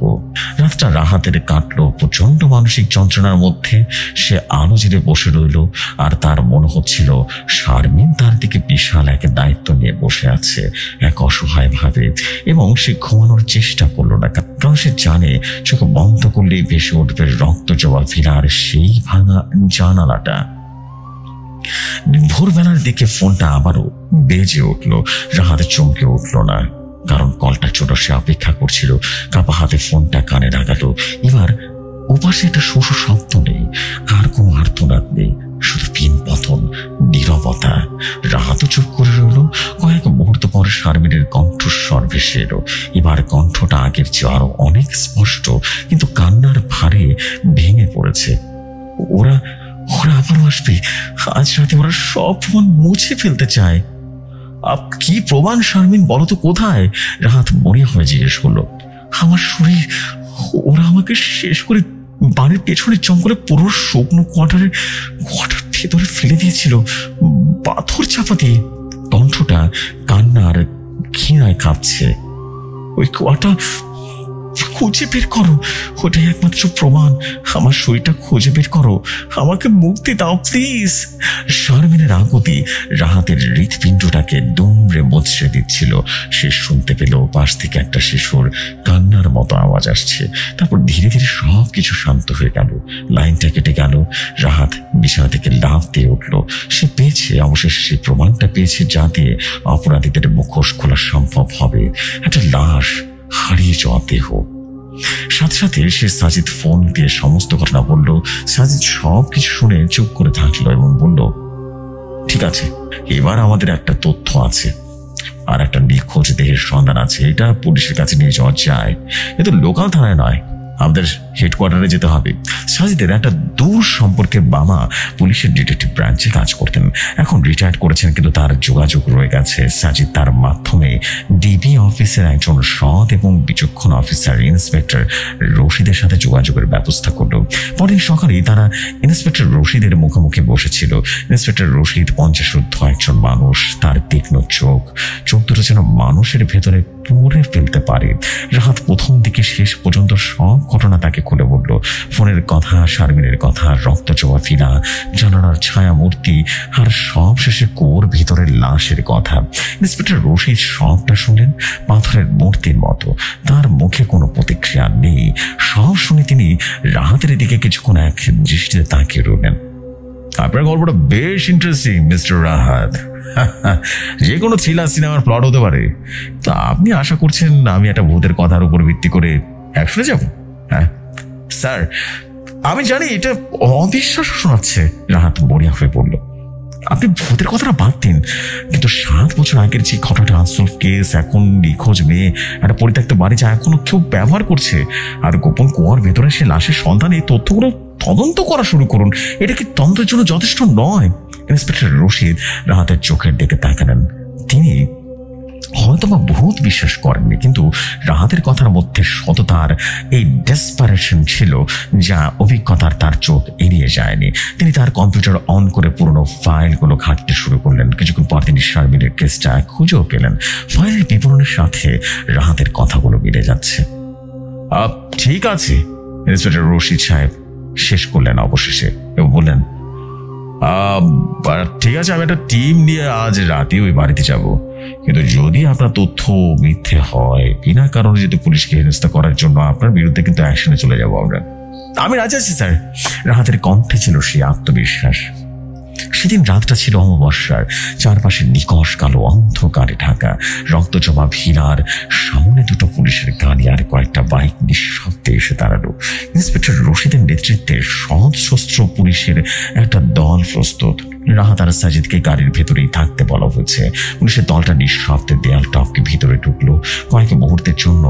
রাতটা রাহাতের কাটলো প্রচন্ড মানসিক যন্ত্রণার মধ্যে। সে আলো জেলে বসে রইল, আর তার মনে হচ্ছিল শারমিন তার দিকে বিশাল এক দায়িত্ব নিয়ে বসে আছে, এক অসহায় ভাবে। এবং সে ঘুমানোর চেষ্টা করলো না, কারণ সে জানে চোখ বন্ধ করলেই ভেসে উঠবে রক্ত জবা ফিরার সেই ভাঙা জানালাটা। ভোরবেলার দিকে ফোনটা আবারও বেজে উঠলো। রাহাত চমকে উঠল না, কারণ কলটা ছোট। সে অপেক্ষা করছিল, কাপা হাতে ফোনটা কানে লাগালো। এবার ওপাশে একটা শোষ শব্দ নেই, আর কোনো আর্তনাদ নেই, শুধু পিন পতন, নীরবতা। রাহাতও চুপ করে রইল। কয়েক মুহূর্ত পর শারমিনের কণ্ঠস্বর ভেসে এলো। এবার কণ্ঠটা আগের চেয়ে আরো অনেক স্পষ্ট, কিন্তু কান্নার ভারে ভেঙে পড়েছে। ওরা আবারও আসবে। আজ রাতে ওরা সব প্রমাণ মুছে ফেলতে চায়। কি প্রমাণ শারমিন, বলো তো কোথায়? রাহাত মনে হয়ে জিজ্ঞেস করলো। আমার শরীর, ওরা আমাকে শেষ করে বাড়ির পেছনের জঙ্গলে পুরো শুকনো কোয়ার্টার ভেতরে ফেলে দিয়েছিল, পাথর চাপা দিয়ে। কণ্ঠটা কান্নার ঘৃণায় কাঁপছে। ওই কোয়াটা খুঁজে বের করো, ওটাই একমাত্র প্রমাণ। আমার শরীরটা খুঁজে বের করো, আমাকে মুক্তি দাও প্লিজ। শারমিনের আকুতি রাহাতের হৃৎপিণ্ডটাকে দুমড়ে মুচড়ে দিচ্ছিল। সে শুনতে পেল পাশ থেকে একটা শিশুর কান্নার মতো আওয়াজ আসছে। তারপর ধীরে ধীরে সবকিছু শান্ত হয়ে গেল। লাইনটা কেটে গেল। রাহাত বিছানা থেকে লাফ দিয়ে উঠল। সে পেয়েছে, অবশেষে সে প্রমাণটা পেয়েছে যা দিয়ে অপরাধীদের মুখোশ খোলা সম্ভব হবে। একটা লাশ, হারিয়ে যাওয়া দেহ, সাথে সাথে সে সাজিদ ফোন দিয়ে সমস্ত ঘটনা বলল। সাজিদ সবকিছু শুনে চুপ করে থাকলো এবং বলল, ঠিক আছে, এবার আমাদের একটা তথ্য আছে আর একটা নিখোঁজ দেহের সন্ধান আছে। এটা পুলিশের কাছে নিয়ে যাওয়া যায়, কিন্তু লোকাল থানায় নয়, আমাদের হেডকোয়ার্টারে যেতে হবে। সাজিদের একটা দূর সম্পর্কের মামা পুলিশের ডিটেকটিভ ব্রাঞ্চে কাজ করতেন, এখন রিটায়ার্ড করেছেন, কিন্তু তার যোগাযোগ রয়ে গেছে। সাজিদ তার মাধ্যমে ডিবি অফিসের একজন সৎ এবং বিচক্ষণ অফিসার ইন্সপেক্টর রশিদের সাথে যোগাযোগের ব্যবস্থা করল। পরের সকালেই তারা ইন্সপেক্টর রশিদের মুখোমুখি বসেছিল। ইন্সপেক্টর রশিদ 50 একজন মানুষ, তার তীক্ষ্ণ চোখ দুটো যেন মানুষের ভেতরে পুড়ে ফেলতে পারে। রাহাত প্রথম দিকে শেষ পর্যন্ত সব ঘটনা তাকে খুলে বলল। ফোনের কথা, শারমিনের কথা, রক্তচোয়া ফিরা, জানালার ছায়া মূর্তি, আর সব শেষে কুয়োর ভিতরের লাশের কথা। ইন্সপেক্টর রশিদ সবটা শুনলেন পাথরের মূর্তির মতো, তার মুখে কোনো প্রতিক্রিয়া নেই। সব শুনে তিনি রাহাতের দিকে কিছুক্ষণ এক দৃষ্টিতে তাকিয়ে রইলেন। আপনার গল্পটা বেশ ইন্টারেস্টিং মিস্টার রাহাত, যে কোনো থ্রিলার সিনেমার প্লট হতে পারে। তা আপনি আশা করছেন আমি একটা ভূতের কথার উপর ভিত্তি করে অ্যাকশনে যাব? হ্যাঁ স্যার, আমি জানি এটা অবিশ্বাস শোনাচ্ছে। রাহাত মরিয়া হয়ে পড়ল। আপনি ভূতের কথাটা বাদ দিন, কিন্তু 7 বছর আগের যে ঘটনাটা আনসলভ কেস, এখন নিখোঁজ মেয়ে, একটা পরিত্যক্ত বাড়ি যা এখনো কেউ ব্যবহার করছে, আর গোপন কুয়ার ভেতরে সে লাশের সন্ধান, এই তথ্যগুলো তদন্ত করা শুরু করুন। এটা কি তদন্তের জন্য যথেষ্ট নয়? ইন্সপেক্টর রশিদ রাহাতের চোখের দিকে তাকালেন। তিনি হয়তোবা ভূত বিশ্বাস করেননি, কিন্তু রাহাতের কথার মধ্যে সততার এই ডেসপারেশন ছিল যা অভিজ্ঞতার তার চোখ এড়িয়ে যায়নি। তিনি তার কম্পিউটার অন করে পুরনো ফাইলগুলো ঘাঁটতে শুরু করলেন। কিছুক্ষণ পর তিনি শারমিনের কেসটা খুঁজেও পেলেন। ফাইলের বিবরণের সাথে রাহাতের কথাগুলো মিলে যাচ্ছে। ঠিক আছে, ইন্সপেক্টর রশিদ সাহেব শেষ করলেন অবশেষে এবং বললেন, ঠিক আছে, আমি একটা টিম নিয়ে আজ রাতে ওই বাড়িতে যাব, কিন্তু যদি আপনার তথ্য মিথ্যে হয়, বিনা কারণে যদি পুলিশকে হেনস্থা করার জন্য আপনার বিরুদ্ধে কিন্তু অ্যাকশনে চলে যাবো আমরা। আমি রাজি আছি স্যার। রাহাতের কণ্ঠে ছিল সেই আত্মবিশ্বাস। সেদিন রাতটা ছিল অমাবস্যার, চারপাশে নিকশ কালো অন্ধকারে ঢাকা। রক্তজমা ভিড়ার সামনে দুটো পুলিশের গাড়ি আর কয়েকটা বাইক নিঃশব্দে এসে দাঁড়ালো। ইন্সপেক্টর রশিদের নেতৃত্বে সশস্ত্র পুলিশের একটা দল প্রস্তুত। রাহাত আর সাজিদকে গাড়ির ভেতরেই থাকতে বলা হয়েছে। পুলিশের দলটা নিঃশব্দে দেয়াল টপকে ভিতরে ঢুকলো। কয়েক মুহূর্তের জন্য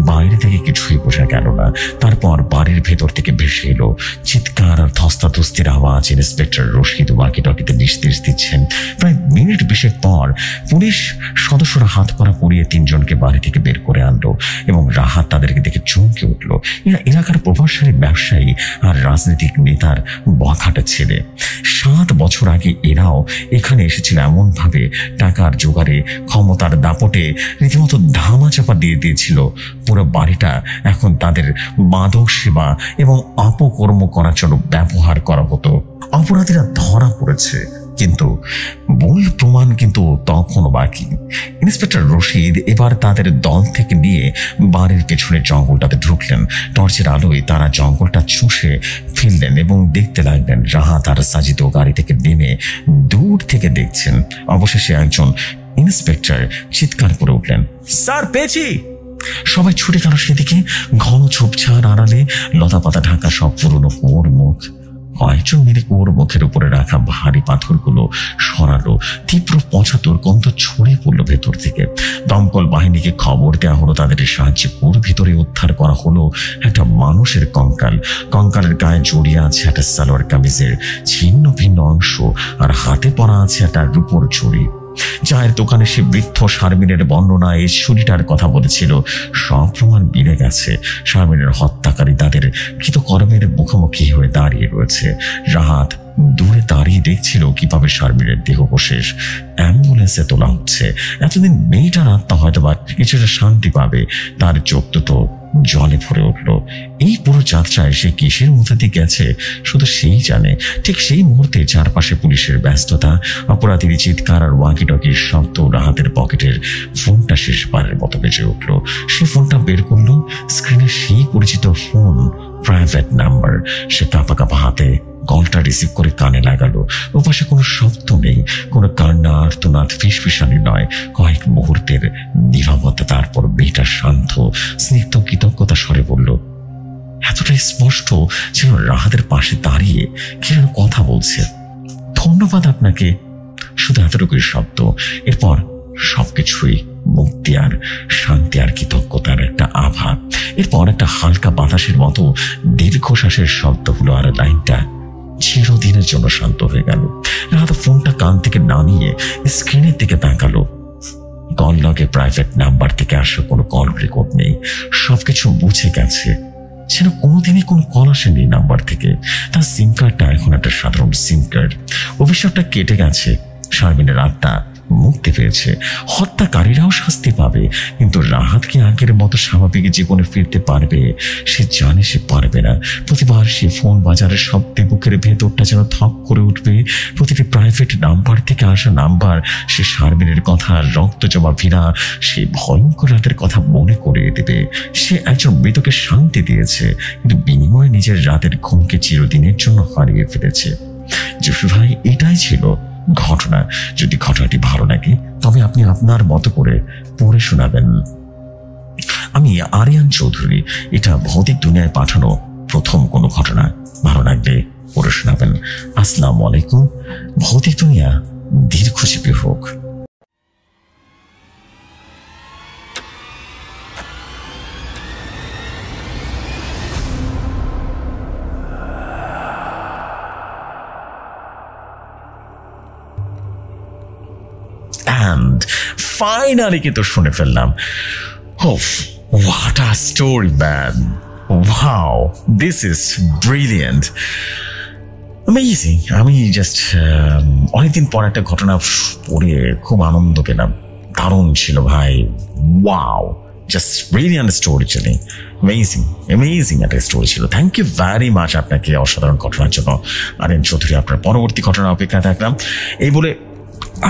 বাইরে থেকে কিছুই বোঝা গেল না। তারপর বাড়ির ভেতর থেকে ভেসে এলো চিৎকার আর ধস্তাধস্তির আওয়াজ। ইন্সপেক্টর রশিদ ওয়াকিটকিতে নির্দেশ দিচ্ছেন। প্রায় মিনিট 20 পর পুলিশ সদস্যরা হাত করা পরিয়ে 3 জনকে বাড়ি থেকে বের করে আনলো এবং রাহাত তাদেরকে দেখে চমকে উঠল। এরা এলাকার প্রভাবশালী ব্যবসায়ী আর রাজনৈতিক নেতার বখাটে ছেলে। 7 বছর আগে এরাও এখানে এসেছিল এমন ভাবে টাকার জোগাড়ে, ক্ষমতার দাপটে রীতিমতো ধামাচাপা দিয়ে দিয়েছিল পুরো বাড়িটা। এখন তাদের মাদক সেবা এবং অপকর্ম করার জন্য ব্যবহার করা হতো। অপরাধীরা ধরা পড়েছে, কিন্তু মূল প্রমাণ কিন্তু তখনও বাকি। ইন্সপেক্টর রশিদ এবার তাদের দল থেকে নিয়ে বাড়ির পেছনের জঙ্গলটাতে ঢুকলেন। টর্চের আলোয় তারা জঙ্গলটা চুষে ফেললেন এবং দেখতে লাগলেন। রাহাত আর সাজিদ গাড়ি থেকে নেমে দূর থেকে দেখছেন। অবশেষে একজন ইন্সপেক্টর চিৎকার করে উঠলেন, স্যার পেয়েছি! সবাই ছুটে গেল সেদিকে। ঘন ঝোপঝাড় আড়ালে লতাপাতা ঢাকা সব পুরনো কুয়োর মুখ। কয়েকজন মিলে কুয়োর মুখের উপরে রাখা ভারী পাথরগুলো সরালো। তীব্র পচা দুর্গন্ধ ছড়িয়ে পড়লো ভেতর থেকে। দমকল বাহিনীকে খবর দেওয়া হলো। তাদের সাহায্যে কুয়োর ভিতরে উদ্ধার করা হলো একটা মানুষের কঙ্কাল। কঙ্কালের গায়ে জড়িয়ে আছে একটা সালোয়ার কামিজের ছিন্ন ভিন্ন অংশ, আর হাতে পরা আছে একটা রূপোর চুড়ি। চায়ের দোকানে সে বৃদ্ধ শারমিনের বর্ণনা এই ছুরিটার কথা বলেছিল। সব প্রমাণ মিলে গেছে। শারমিনের হত্যাকারী তাদের কৃতকর্মের মুখোমুখি হয়ে দাঁড়িয়ে রয়েছে। রাহাত দূরে দাঁড়িয়ে দেখছিল কিভাবে শারমিনের দেহাবশেষ অ্যাম্বুলেন্সে তোলা হচ্ছে। এতদিন মেয়েটার আত্মা হয়তো বা কিছুটা শান্তি পাবে। তার চোখ দুটো জলে ভরে উঠল। এই পুরো যাত্রায় সে কিসের মধ্যে দিয়ে গেছে শুধু সেই জানে। ঠিক সেই মুহূর্তে চারপাশে পুলিশের ব্যস্ততা, অপরাধীর চিৎকার আর ওয়াকিটকির শব্দ। রাহাতের পকেটের ফোনটা শেষবারের মতো বেজে উঠল। সে ফোনটা বের করলো। স্ক্রিনে সেই পরিচিত ফোন, প্রাইভেট নাম্বার। সে কাঁপা কাঁপা হাতে কলটা রিসিভ করে কানে লাগালো। ওপাশে কোনো শব্দ নেই, কোনো কান্না, আর্তনাদ, ফিসফিসানি নয়। কয়েক মুহূর্তের নীরবতা, তারপর মেয়েটা শান্ত স্নিগ্ধ কৃতজ্ঞতা স্বরে বলল, এতটাই স্পষ্ট যেন রাহাতের পাশে দাঁড়িয়ে কে যেন কথা বলছে। ধন্যবাদ আপনাকে, শুধু এতটুকুই শব্দ। এরপর সবকিছুই মুক্তি আর শান্তি আর কৃতজ্ঞতার একটা আভা। এরপর একটা হালকা বাতাসের মতো দীর্ঘশ্বাসের শব্দ হলো, আর লাইনটা চিরদিনের জন্য শান্ত হয়ে গেল। রাহাত ফোনটা কান থেকে নামিয়ে স্ক্রিনের দিকে তাকালো। কল লগে প্রাইভেট নাম্বার থেকে আসা কোনো কল রেকর্ড নেই, সবকিছু মুছে গেছে। যেন কোনোদিনই কোনো কল আসেনি নাম্বার থেকে। তার সিম কার্ডটা এখন একটা সাধারণ সিম কার্ড। অভিশাপটা কেটে গেছে, শারমিনের আত্মা মুক্তি পেয়েছে, হত্যাকারীরাও শাস্তি পাবে। কিন্তু রাহাত কি আগের মতো স্বাভাবিক জীবনে ফিরতে পারবে? সে জানে সে পারবে না। প্রতিবার সে ফোন বাজারের শব্দে বুকের ভেতরটা যেন থপ করে উঠবে। প্রতিটি প্রাইভেট নাম্বার থেকে আসা নাম্বার সে শারমিনের কথা, রক্ত জমা ভিড়া সেই ভয়ঙ্কর রাতের কথা মনে করিয়ে দেবে। সে একজন মৃতকে শান্তি দিয়েছে, কিন্তু বিনিময়ে নিজের রাতের ঘুমকে চিরদিনের জন্য হারিয়ে ফেলেছে। জসু ভাই, এটাই ছিল ঘটনা। যদি ঘটনাটি ভালো লাগে তবে আপনি আপনার মতো করে পড়ে শোনাবেন। আমি আরিয়ান চৌধুরী। এটা ভৌতিক দুনিয়ায় পাঠানো প্রথম কোনো ঘটনা। ভালো লাগলে পড়ে শোনাবেন। আসসালামু আলাইকুম। ভৌতিক দুনিয়া দীর্ঘজীবী হোক। And finally কিন্তু শুনে ফেললাম। Oh, what a story, man. Wow, this is brilliant. Amazing. আমি জাস্ট অনেকদিন পর একটা ঘটনা পড়ে খুব আনন্দ পেলাম। দারুণ ছিল ভাই। ওয়াও, জাস্ট ব্রিলিয়ান্ট স্টোরি ছিল। অ্যামেজিং একটা স্টোরি ছিল। থ্যাংক ইউ ভেরি মাচ আপনাকে অসাধারণ ঘটনার জন্য আরিয়ান চৌধুরী। আপনার পরবর্তী ঘটনা অপেক্ষা থাকলাম। এই বলে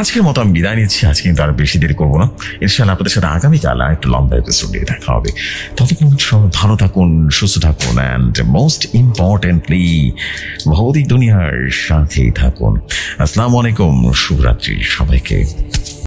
আজকের মতো আমি বিদায় নিচ্ছি। আজকে কিন্তু আর বেশি দেরি করবো না। ইনশাআল্লাহ আপনাদের সাথে আগামীকাল একটা লম্বা এপিসোড নিয়ে দেখা হবে। ততক্ষণ সবাই ভালো থাকুন, সুস্থ থাকুন, অ্যান্ড মোস্ট ইম্পর্টেন্টলি ভৌতিক দুনিয়ার সাথেই থাকুন। আসসালামু আলাইকুম, শুভরাত্রি সবাইকে।